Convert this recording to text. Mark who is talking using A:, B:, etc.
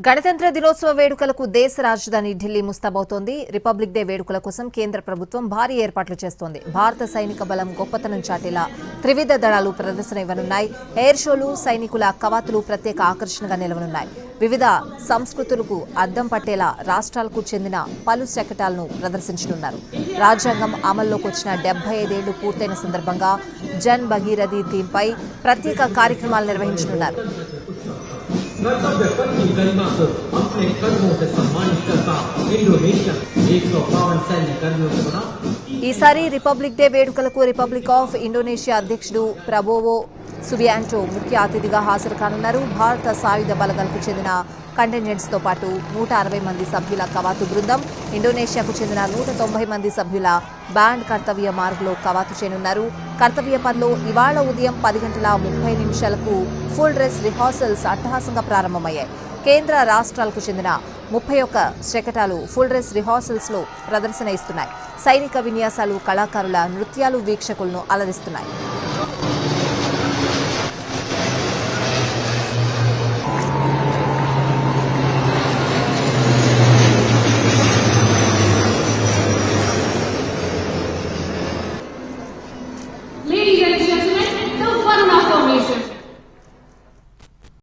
A: గణతంత్ర దినోత్సవ వేడుకలకు దేశ రాజధాని ఢిల్లీ ముస్తాబవుతోంది. రిపబ్లిక్ డే వేడుకల కోసం కేంద్ర ప్రభుత్వం భారీ ఏర్పాట్లు చేస్తోంది. భారత సైనిక బలం గొప్పతనం చాటేలా త్రివిధ దళాలు ప్రదర్శన ఇవ్వనున్నాయి. ఎయిర్ షోలు, సైనికుల కవాతులు ప్రత్యేక ఆకర్షణగా నిలవనున్నాయి. వివిధ సంస్కృతులకు అద్దం పట్టేలా రాష్ట్రాలకు చెందిన పలు శకటాలను ప్రదర్శించనున్నారు. రాజ్యాంగం అమల్లోకి వచ్చిన 75 ఏళ్లు పూర్తయిన సందర్భంగా జన్ భగీరథి థీమ్పై ప్రత్యేక కార్యక్రమాలు నిర్వహించనున్నారు.
B: कर्तव्य पथ की गरिमा को अपने कदमों से सम्मानित करता इंडोनेशिया 152 सैन्य कर्मियों से बना।
A: ఈసారి రిపబ్లిక్ డే వేడుకలకు రిపబ్లిక్ ఆఫ్ ఇండోనేషియా అధ్యక్షుడు ప్రబోవో సుబియాంటో ముఖ్య అతిథిగా హాజరు కానున్నారు. భారత సాయుధ బలగాలకు చెందిన కంటెంజెంట్స్తో పాటు 160 మంది సభ్యుల కవాతు బృందం, ఇండోనేషియాకు చెందిన 190 మంది సభ్యుల బ్యాండ్ కర్తవ్య మార్గ్లో కవాతు చేయనున్నారు. కర్తవ్య పథ్లో ఇవాళ ఉదయం 10:30 ఫుల్ డ్రెస్ రిహార్సల్స్ అట్టహాసంగా ప్రారంభమయ్యాయి. కేంద్ర రాష్ట్రాలకు చెందిన 31 శకటాలు ఫుల్ డ్రెస్ రిహార్సల్స్లో ప్రదర్శన ఇస్తున్నాయి. సైనిక విన్యాసాలు, కళాకారుల నృత్యాలు వీక్షకులను అలరిస్తున్నాయి.